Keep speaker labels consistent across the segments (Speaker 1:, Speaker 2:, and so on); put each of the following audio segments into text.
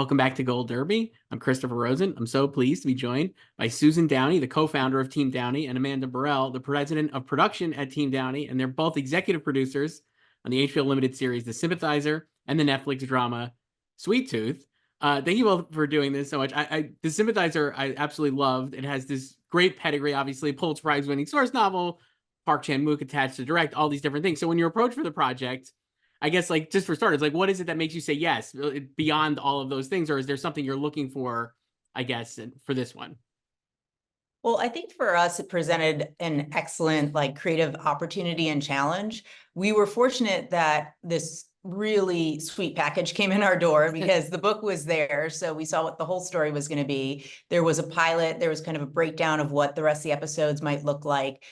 Speaker 1: Welcome back to Gold Derby. I'm Christopher Rosen. I'm so pleased to be joined by Susan Downey, the co-founder of Team Downey, and Amanda Burrell, the president of production at Team Downey, and they're both executive producers on the HBO limited series The Sympathizer and the Netflix drama Sweet Tooth. Thank you both for doing this so much. The Sympathizer I absolutely loved. It has this great pedigree, obviously, Pulitzer Prize winning source novel, Park Chan-wook attached to direct, all these different things. So when you're approached for the project, I guess, like, just for starters, like, what is it that makes you say yes beyond all of those things? Or is there something you're looking for, I guess, for this one?
Speaker 2: Well, I think for us, it presented an excellent, creative opportunity and challenge. We were fortunate that this really sweet package came in our door because the book was there. So we saw what the whole story was going to be. There was a pilot. There was kind of a breakdown of what the rest of the episodes might look like.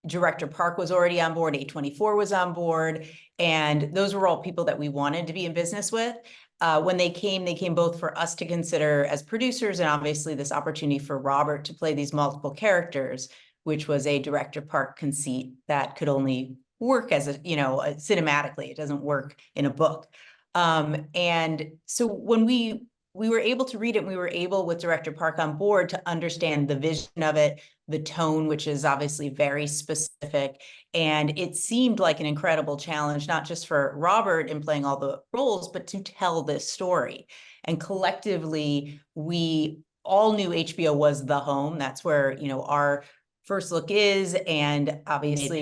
Speaker 2: Director Park was already on board, A24 was on board, and those were all people that we wanted to be in business with. When they came both for us to consider as producers and obviously this opportunity for Robert to play these multiple characters, which was a Director Park conceit that could only work as cinematically. It doesn't work in a book. And so when we were able to read it, and we were able with Director Park on board to understand the vision of it, the tone, which is obviously very specific. And it seemed like an incredible challenge, not just for Robert in playing all the roles, but to tell this story. And collectively, we all knew HBO was the home. That's where, our first look is. And obviously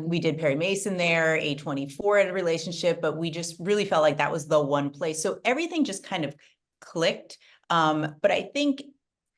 Speaker 2: we did Perry Mason there, A24 had a relationship, but we just really felt like that was the one place. So everything just kind of clicked. But I think,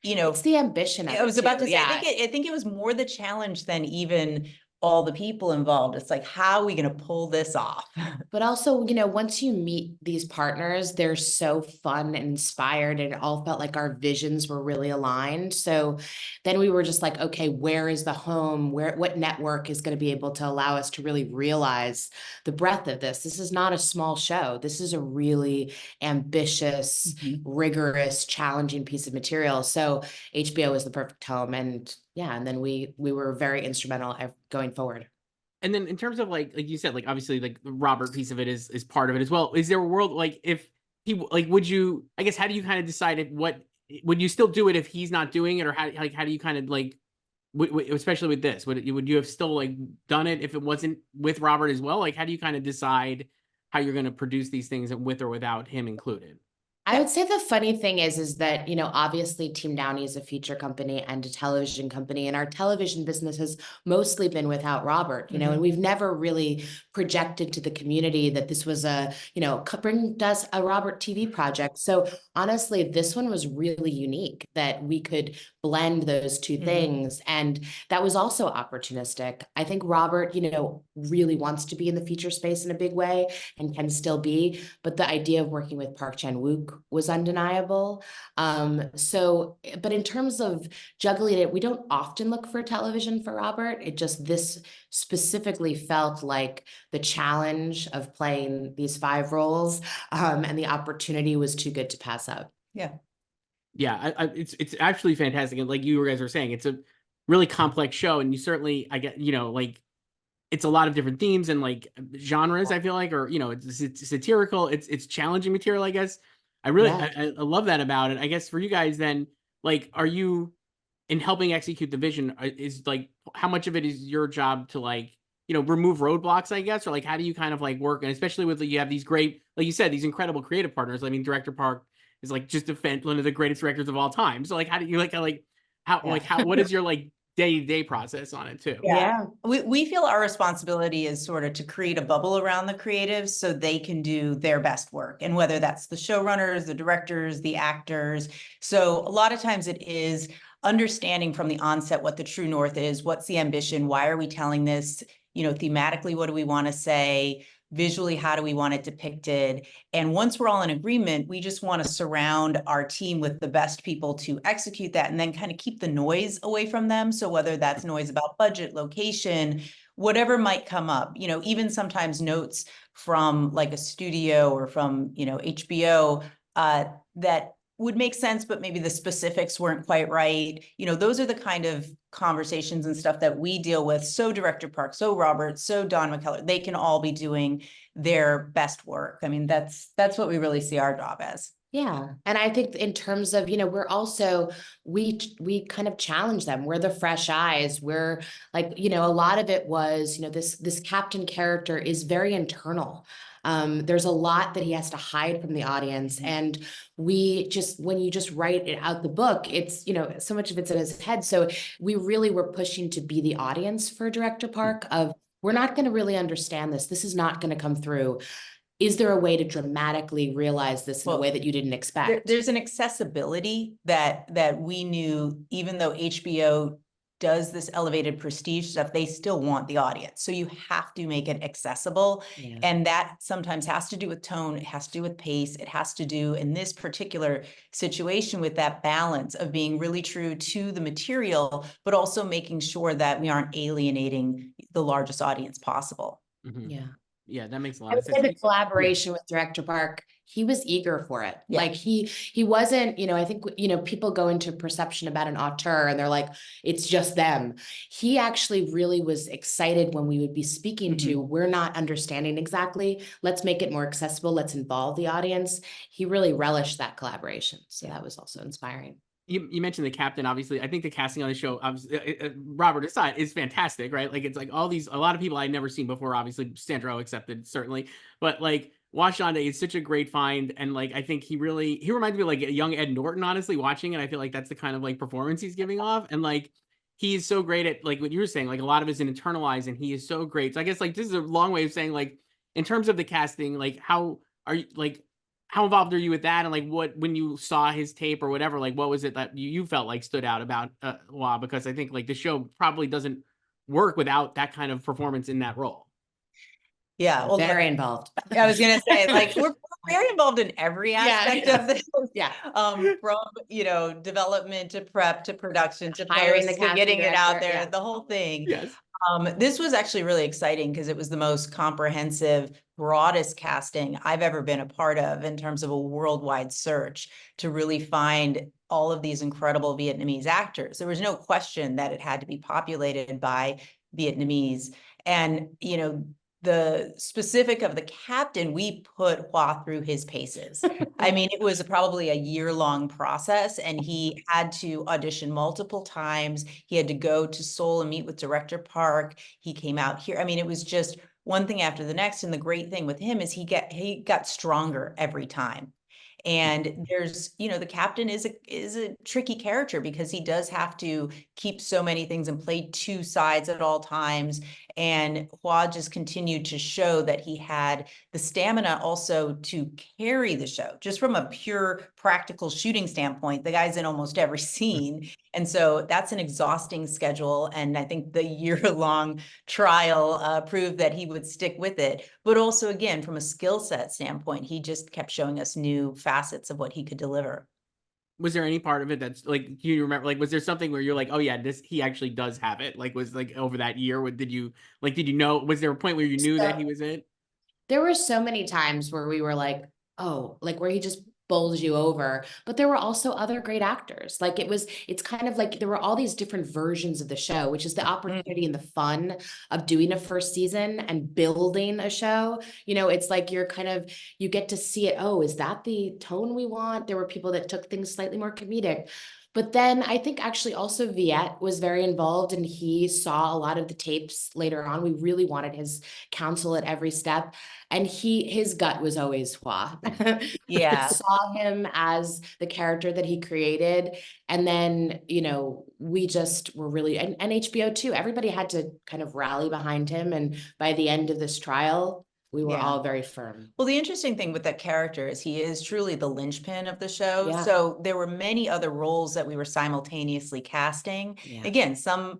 Speaker 3: it's the ambition of
Speaker 2: I was about to say,
Speaker 3: yeah.
Speaker 2: I think it was more the challenge than even all the people involved. It's like, how are we going to pull this off?
Speaker 3: But also, once you meet these partners, they're so fun and inspired, and it all felt like our visions were really aligned. So then we were just like, okay, where is the home? What network is going to be able to allow us to really realize the breadth of this? This is not a small show. This is a really ambitious, rigorous, challenging piece of material. So HBO is the perfect home. And yeah, and then we were very instrumental at going forward.
Speaker 1: And then in terms of like you said, like, obviously, like, the Robert piece of it is part of it as well. Is there a world, like, if he, like, would you, I guess, how do you kind of decide would you still do it if he's not doing it? Or how do you kind of, like, especially with this, would you have still, like, done it if it wasn't with Robert as well? Like, how do you kind of decide how you're going to produce these things with or without him included?
Speaker 3: I would say the funny thing is that, obviously Team Downey is a feature company and a television company, and our television business has mostly been without Robert, and we've never really projected to the community that this was bring us a Robert TV project. So honestly, this one was really unique that we could blend those two things. And that was also opportunistic. I think Robert, really wants to be in the feature space in a big way and can still be, but the idea of working with Park Chan-wook was undeniable. But in terms of juggling it, we don't often look for television for Robert. This specifically felt like the challenge of playing these 5 roles, and the opportunity was too good to pass up.
Speaker 2: Yeah.
Speaker 1: Yeah, it's actually fantastic. And like you guys were saying, it's a really complex show, and you certainly, I get, like, it's a lot of different themes and, like, genres, I feel like, or, it's satirical, it's challenging material, I guess. I love that about it. I guess for you guys then, like, are you, in helping execute the vision, is, like, how much of it is your job to, like, remove roadblocks, I guess, or, like, how do you kind of, like, work? And especially with, you have these great, like you said, these incredible creative partners. I mean, Director Park is, like, just one of the greatest directors of all time. So, like, how do you, what is your, like, day-to-day process on it too?
Speaker 2: Yeah. We feel our responsibility is sort of to create a bubble around the creatives so they can do their best work. And whether that's the showrunners, the directors, the actors. So a lot of times it is understanding from the onset what the true north is, what's the ambition, why are we telling this, thematically, what do we want to say? Visually, how do we want it depicted? And once we're all in agreement, we just want to surround our team with the best people to execute that and then kind of keep the noise away from them. So whether that's noise about budget, location, whatever might come up, even sometimes notes from like a studio or from, HBO that would make sense, but maybe the specifics weren't quite right. You know, those are the kind of conversations and stuff that we deal with. So Director Park, so Robert, so Don McKellar, they can all be doing their best work. I mean, that's what we really see our job as.
Speaker 3: Yeah. And I think in terms of, we're also, we kind of challenge them. We're the fresh eyes. We're like, a lot of it was, this captain character is very internal. There's a lot that he has to hide from the audience. And when you just write it out the book, it's, so much of it's in his head. So we really were pushing to be the audience for Director Park of, we're not going to really understand this. This is not going to come through. Is there a way to dramatically realize this in a way that you didn't expect?
Speaker 2: There's an accessibility that we knew, even though HBO does this elevated prestige stuff, they still want the audience. So you have to make it accessible.
Speaker 3: Yeah.
Speaker 2: And that sometimes has to do with tone. It has to do with pace. It has to do, in this particular situation, with that balance of being really true to the material, but also making sure that we aren't alienating the largest audience possible.
Speaker 3: Yeah.
Speaker 1: Yeah, that makes a
Speaker 3: I
Speaker 1: lot
Speaker 3: would
Speaker 1: of
Speaker 3: say
Speaker 1: sense.
Speaker 3: the collaboration with Director Park, he was eager for it.
Speaker 2: Yeah.
Speaker 3: Like he wasn't, I think, people go into perception about an auteur and they're like, it's just them. He actually really was excited when we would be speaking to, we're not understanding exactly. Let's make it more accessible. Let's involve the audience. He really relished that collaboration. So that was also inspiring.
Speaker 1: You mentioned the captain, obviously. I think the casting on the show, Robert aside, is fantastic, right? Like, it's like a lot of people I'd never seen before, obviously, Sandro accepted, certainly. But like, Washande is such a great find. And like, I think he reminds me of like a young Ed Norton, honestly, watching it. I feel like that's the kind of like performance he's giving off. And like, he is so great at like what you were saying, like a lot of it is internalized, and he is so great. So I guess like this is a long way of saying, like, in terms of the casting, like, how are you, like, how involved are you with that? And like, when you saw his tape or whatever, like, what was it that you felt like stood out about Wah? Because I think like the show probably doesn't work without that kind of performance in that role.
Speaker 2: Yeah, well,
Speaker 3: very involved.
Speaker 2: I was gonna say, like, we're very involved in every aspect of this.
Speaker 3: Yeah.
Speaker 2: From development to prep to production to
Speaker 3: Hiring
Speaker 2: post
Speaker 3: the
Speaker 2: to getting it out there,
Speaker 3: yeah.
Speaker 2: the whole thing.
Speaker 1: Yes.
Speaker 2: This was actually really exciting because it was the most comprehensive, broadest casting I've ever been a part of in terms of a worldwide search to really find all of these incredible Vietnamese actors. There was no question that it had to be populated by Vietnamese. And, the specific of the captain, we put Hoa through his paces. I mean, it was probably a year-long process, and he had to audition multiple times. He had to go to Seoul and meet with Director Park. He came out here. I mean, it was just one thing after the next. And the great thing with him is he got stronger every time. And there's, the captain is a tricky character because he does have to keep so many things and play two sides at all times. And Hoa just continued to show that he had the stamina also to carry the show, just from a pure practical shooting standpoint. The guy's in almost every scene. And so that's an exhausting schedule. And I think the year-long trial proved that he would stick with it. But also, again, from a skill set standpoint, he just kept showing us new facets of what he could deliver.
Speaker 1: Was there any part of it that's like, do you remember, like, was there something where you're like, oh yeah, he actually does have it? Like, was like over that year, did you know, was there a point where you knew that he was it?
Speaker 3: There were so many times where we were like, oh, like where he just bowls you over, but there were also other great actors. Like it's kind of like there were all these different versions of the show, which is the opportunity and the fun of doing a first season and building a show. It's like you get to see it. Oh, is that the tone we want? There were people that took things slightly more comedic. But then I think actually also Viet was very involved, and he saw a lot of the tapes later on. We really wanted his counsel at every step. And his gut was always Hoa.
Speaker 2: Yeah.
Speaker 3: Saw him as the character that he created. And then, we just were really, and HBO too, everybody had to kind of rally behind him. And by the end of this trial, we were all very firm.
Speaker 2: Well, the interesting thing with that character is he is truly the linchpin of the show.
Speaker 3: Yeah.
Speaker 2: So there were many other roles that we were simultaneously casting.
Speaker 3: Yeah.
Speaker 2: Again, some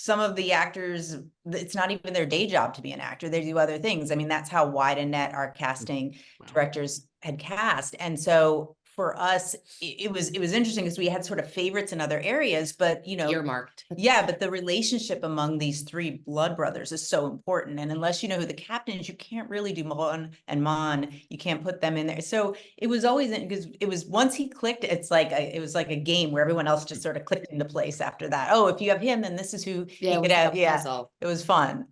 Speaker 2: of the actors, it's not even their day job to be an actor. They do other things. I mean, that's how wide a net our casting directors had cast. And so for us, it was interesting because we had sort of favorites in other areas, but
Speaker 3: Earmarked.
Speaker 2: yeah, but the relationship among these three blood brothers is so important. And unless you know who the captain is, you can't really do Mon and Mon. You can't put them in there. So it was always, because it was, once he clicked, it's like it was like a game where everyone else just sort of clicked into place after that. Oh, if you have him, then this is who
Speaker 3: Yeah,
Speaker 2: you
Speaker 3: it
Speaker 2: could
Speaker 3: was
Speaker 2: have.
Speaker 3: like a
Speaker 2: Yeah,
Speaker 3: puzzle.
Speaker 2: it was fun.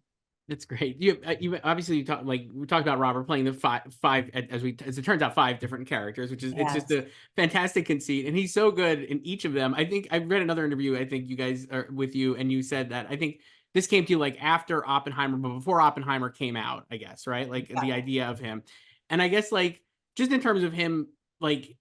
Speaker 1: It's great. You obviously we talked about Robert playing the five as it turns out 5 different characters, which is it's just
Speaker 2: Yes.
Speaker 1: a fantastic conceit, and he's so good in each of them. I think I read another interview. I think you guys are with you, and you said that I think this came to you like after Oppenheimer, but before Oppenheimer came out. I guess right, like the idea of him, and I guess like just in terms of him, like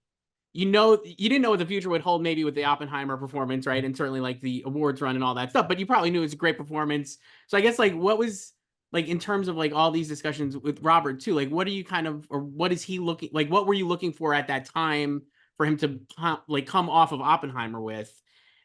Speaker 1: you didn't know what the future would hold maybe with the Oppenheimer performance, right? And certainly like the awards run and all that stuff, but you probably knew it was a great performance. So I guess like what was like in terms of like all these discussions with Robert too, like what are you kind of, or what is he looking like, what were you looking for at that time for him to like come off of Oppenheimer with?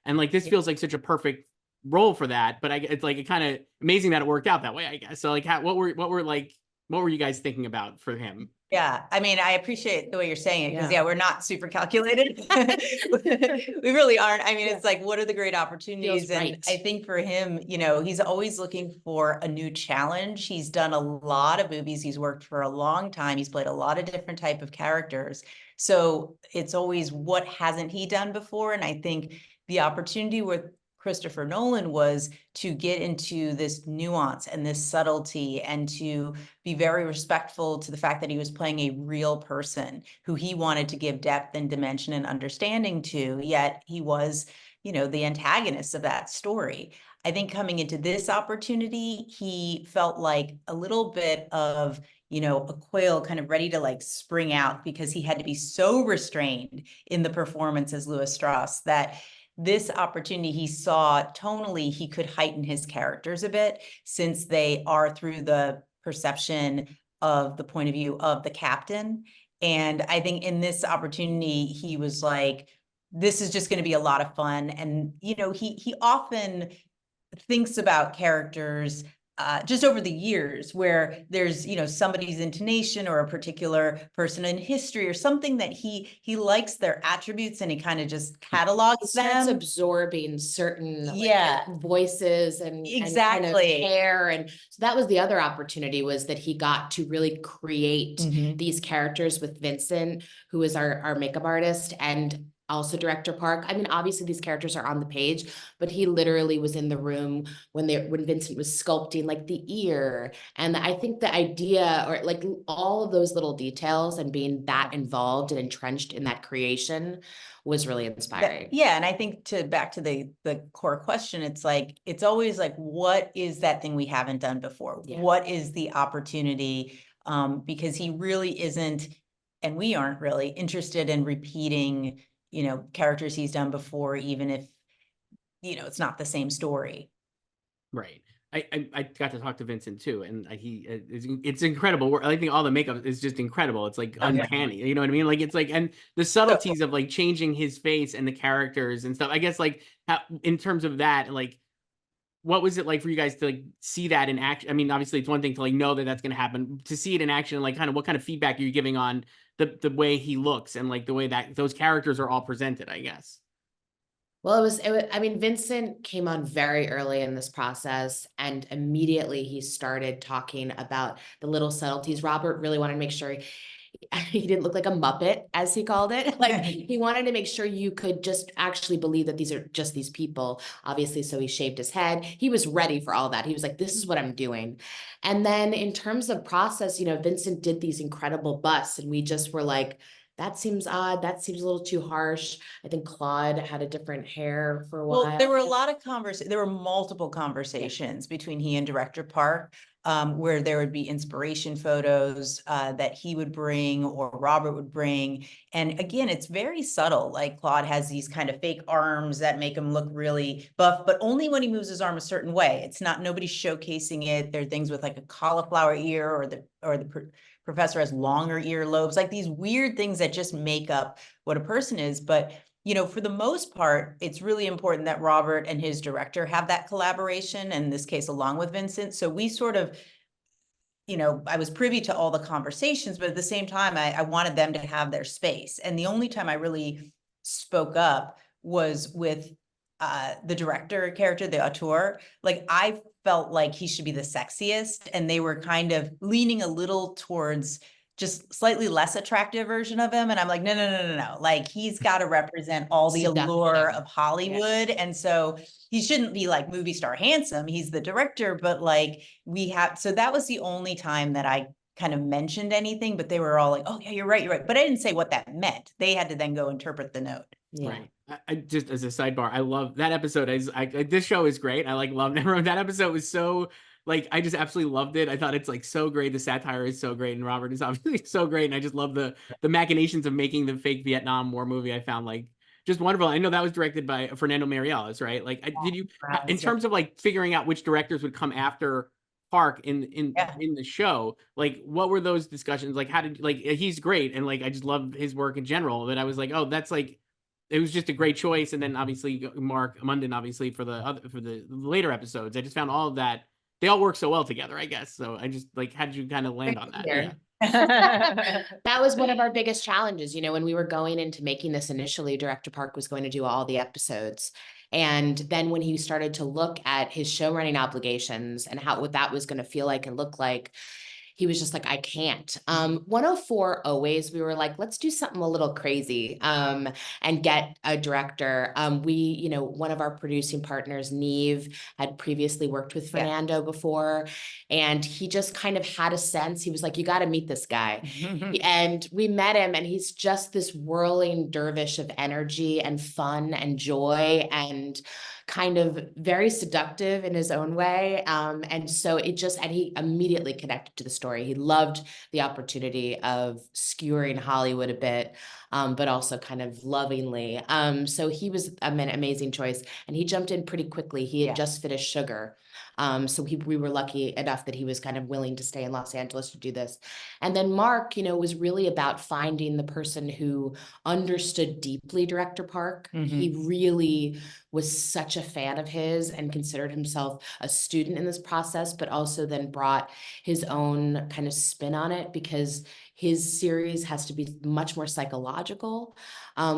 Speaker 1: And like this feels like such a perfect role for that, but it's like it kind of amazing that it worked out that way, I guess. So like what were you guys thinking about for him?
Speaker 2: Yeah, I mean, I appreciate the way you're saying it because
Speaker 3: Yeah.
Speaker 2: we're not super calculated. We really aren't. I mean, it's like, what are the great opportunities?
Speaker 3: Feels
Speaker 2: And
Speaker 3: right.
Speaker 2: I think for him, he's always looking for a new challenge. He's done a lot of movies. He's worked for a long time. He's played a lot of different type of characters. So it's always, what hasn't he done before? And I think the opportunity with Christopher Nolan was to get into this nuance and this subtlety and to be very respectful to the fact that he was playing a real person who he wanted to give depth and dimension and understanding to, yet he was, the antagonist of that story. I think coming into this opportunity, he felt like a little bit of, a quail kind of ready to like spring out because he had to be so restrained in the performance as Louis Strauss that this opportunity he saw tonally, he could heighten his characters a bit since they are through the perception of the point of view of the captain. And I think in this opportunity, he was like, this is just going to be a lot of fun. And, he often thinks about characters just over the years where there's, somebody's intonation or a particular person in history or something that he likes their attributes and he kind of just catalogs
Speaker 3: Starts
Speaker 2: them.
Speaker 3: absorbing certain voices and
Speaker 2: exactly
Speaker 3: kind of hair. And so that was the other opportunity, was that he got to really create these characters with Vincent, who is our makeup artist, and also director Park. I mean, obviously these characters are on the page, but he literally was in the room when Vincent was sculpting like the ear. And I think the idea, or like all of those little details and being that involved and entrenched in that creation, was really inspiring.
Speaker 2: Yeah. And I think back to the core question, it's like, it's always like, what is that thing we haven't done before?
Speaker 3: Yeah.
Speaker 2: What is the opportunity? Because he really isn't, and we aren't really interested in repeating characters he's done before, even if, it's not the same story.
Speaker 1: Right. I got to talk to Vincent too, and it's incredible. I think all the makeup is just incredible. It's like uncanny. You know what I mean? Like it's like, and the subtleties of like changing his face and the characters and stuff. I guess like in terms of that, like what was it like for you guys to like see that in action? I mean, obviously it's one thing to like know that that's going to happen. To see it in action, like kind of what kind of feedback are you giving on the way he looks and like the way that those characters are all presented, I guess.
Speaker 3: Well, it was, I mean, Vincent came on very early in this process, and immediately he started talking about the little subtleties. Robert really wanted to make sure he didn't look like a Muppet, as he called it. Like he wanted to make sure you could just actually believe that these are just these people, obviously. So he shaved his head. He was ready for all that. He was like, this is what I'm doing. And then in terms of process, Vincent did these incredible busts, and we just were like, that seems odd. That seems a little too harsh. I think Claude had a different hair for a while.
Speaker 2: Well, there were a lot of there were multiple conversations between he and director Park, where there would be inspiration photos that he would bring or Robert would bring. And again, it's very subtle. Like Claude has these kind of fake arms that make him look really buff, but only when he moves his arm a certain way. It's not, nobody's showcasing it. There are things with like a cauliflower ear, or the professor has longer earlobes, like these weird things that just make up what a person is. But for the most part, it's really important that Robert and his director have that collaboration, in this case, along with Vincent. So we sort of you know, I was privy to all the conversations, but at the same time, I wanted them to have their space. And the only time I really spoke up was with the director character, the auteur. Like, I felt like he should be the sexiest, and they were kind of leaning a little towards just slightly less attractive version of him. And I'm like, no, no, no, no, no. Like, he's got to represent all the allure of Hollywood. And so he shouldn't be like movie star handsome. He's the director, but like so that was the only time that I kind of mentioned anything, but they were all like, oh yeah, you're right, you're right. But I didn't say what that meant. They had to then go interpret the note.
Speaker 3: Yeah.
Speaker 1: Right. I just, as a sidebar, I love that episode. This show is great. I like love that episode was so like, I just absolutely loved it. I thought it's like so great. The satire is so great, and Robert is obviously so great. And I just love the machinations of making the fake Vietnam War movie. I found like just wonderful. I know that was directed by Fernando Mariales, right? Like, did you, in terms of like figuring out which directors would come after Park in the show, like what were those discussions like? How did, like, he's great, and like I just love his work in general, but I was like, oh, that's like, it was just a great choice. And then obviously Mark Munden, obviously for the later episodes, I just found all of that, they all work so well together, I guess. So I just like, how did you kind of land on that? Yeah.
Speaker 3: That was one of our biggest challenges, you know, when we were going into making this initially. Director Park was going to do all the episodes. And then when he started to look at his show running obligations and what that was going to feel like and look like, he was just like, I can't. 104 always, we were like, let's do something a little crazy and get a director. You know, one of our producing partners, Neve, had previously worked with Fernando before, and he just kind of had a sense. He was like, you got to meet this guy. And we met him, and he's just this whirling dervish of energy and fun and joy and kind of very seductive in his own way. And so and he immediately connected to the story. He loved the opportunity of skewering Hollywood a bit, but also kind of lovingly. So he was an amazing choice, and he jumped in pretty quickly. He had just finished Sugar. So we were lucky enough that he was kind of willing to stay in Los Angeles to do this. And then Mark, you know, was really about finding the person who understood deeply Director Park. He really was such a fan of his and considered himself a student in this process, but also then brought his own kind of spin on it, because his series has to be much more psychological,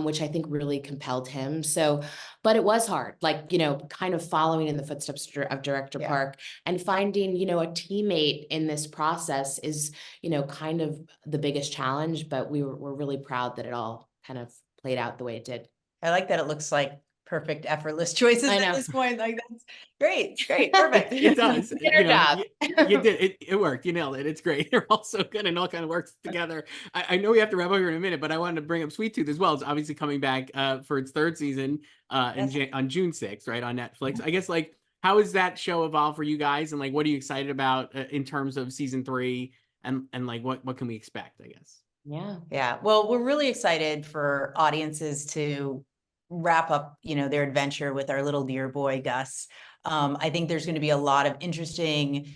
Speaker 3: which I think really compelled him. So, but it was hard, like, you know, kind of following in the footsteps of Director Park and finding, you know, a teammate in this process is, you know, kind of the biggest challenge, but we're really proud that it all kind of played out the way it did.
Speaker 2: I like that it looks like perfect, effortless choices
Speaker 3: I know.
Speaker 2: at this point. Like, that's great, perfect.
Speaker 1: It does.
Speaker 3: Good job.
Speaker 1: You did it. Worked. You nailed it. It's great. You're all so good, and all kind of works together. I know we have to wrap up here in a minute, but I wanted to bring up Sweet Tooth as well. It's obviously coming back for its third season on June 6th, right, on Netflix. I guess, like, how has that show evolved for you guys, and like, what are you excited about in terms of season 3, and like what can we expect, I guess?
Speaker 2: Yeah. Well, we're really excited for audiences to wrap up, you know, their adventure with our little dear boy, Gus. I think there's going to be a lot of interesting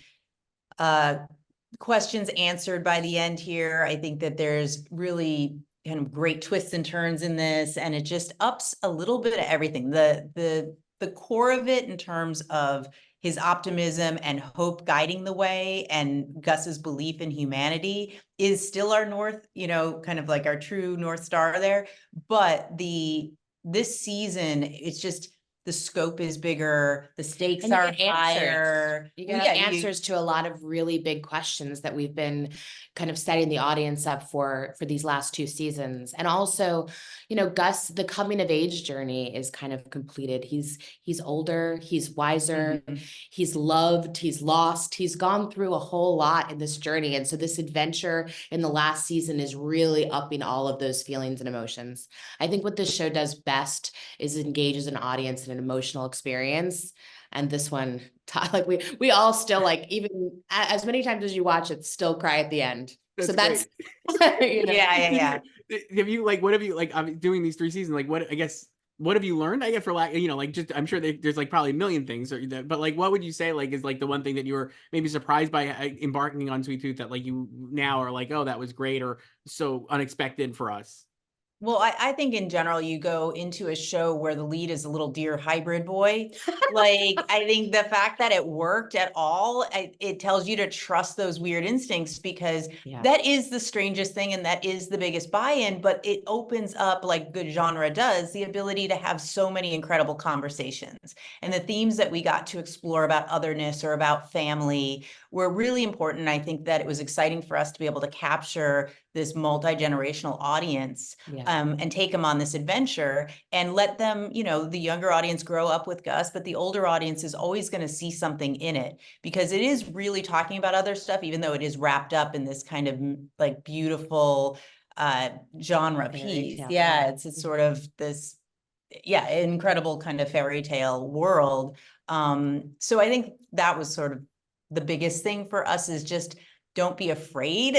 Speaker 2: questions answered by the end here. I think that there's really kind of great twists and turns in this, and it just ups a little bit of everything. The core of it, in terms of his optimism and hope guiding the way, and Gus's belief in humanity, is still our north, you know, kind of like our true North Star there. But this season, it's just, the scope is bigger, the stakes are higher.
Speaker 3: You get answers to a lot of really big questions that we've been kind of setting the audience up for these last 2 seasons. And also, you know, Gus, the coming of age journey is kind of completed. He's older, he's wiser, he's loved, he's lost, he's gone through a whole lot in this journey. And so this adventure in the last season is really upping all of those feelings and emotions. I think what this show does best is engages an audience in an emotional experience. And this one, like we all still, like, even as many times as you watch it, still cry at the end. That's so that's
Speaker 2: you know. Yeah.
Speaker 1: Have you, like, what have you, like, I'm doing these 3 seasons, like, what, I guess, what have you learned? I guess, for lack, you know, like, just, I'm sure there's like probably a million things, but like, what would you say, like, is like the one thing that you were maybe surprised by embarking on Sweet Tooth, that like you now are like, oh, that was great, or so unexpected for us?
Speaker 2: Well, I think in general, you go into a show where the lead is a little deer hybrid boy. Like, I think the fact that it worked at all, it tells you to trust those weird instincts, because
Speaker 3: Yeah.
Speaker 2: that is the strangest thing and that is the biggest buy-in, but it opens up, like good genre does, the ability to have so many incredible conversations. And the themes that we got to explore about otherness or about family were really important. I think that it was exciting for us to be able to capture this multi-generational audience,
Speaker 3: Yeah.
Speaker 2: and take them on this adventure and let them, the younger audience grow up with Gus, but the older audience is always going to see something in it, because it is really talking about other stuff, even though it is wrapped up in this kind of like beautiful genre
Speaker 3: Fairy
Speaker 2: piece.
Speaker 3: tale,
Speaker 2: Yeah,
Speaker 3: yeah.
Speaker 2: it's sort of this, incredible kind of fairy tale world. So I think that was sort of the biggest thing for us, is just don't be afraid,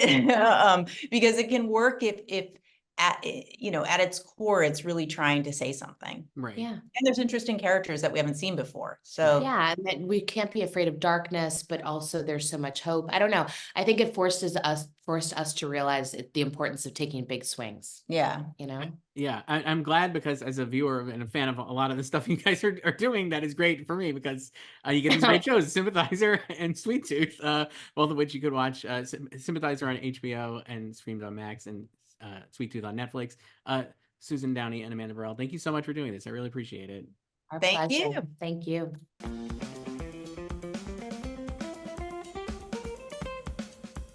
Speaker 2: because it can work if at its core, it's really trying to say something.
Speaker 1: Right.
Speaker 3: Yeah.
Speaker 2: And there's interesting characters that we haven't seen before. So
Speaker 3: Yeah, and that we can't be afraid of darkness, but also there's so much hope. I don't know. I think it forced us to realize the importance of taking big swings,
Speaker 2: yeah.
Speaker 3: you know?
Speaker 1: Yeah, I'm glad, because as a viewer and a fan of a lot of the stuff you guys are doing, that is great for me, because you get these great shows, Sympathizer and Sweet Tooth, both of which you could watch. Sympathizer on HBO and streamed on Max, and Sweet Tooth on Netflix. Susan Downey and Amanda Burrell, thank you so much for doing this. I really appreciate it.
Speaker 3: Our
Speaker 2: Thank
Speaker 3: pleasure.
Speaker 2: you.
Speaker 3: Thank you.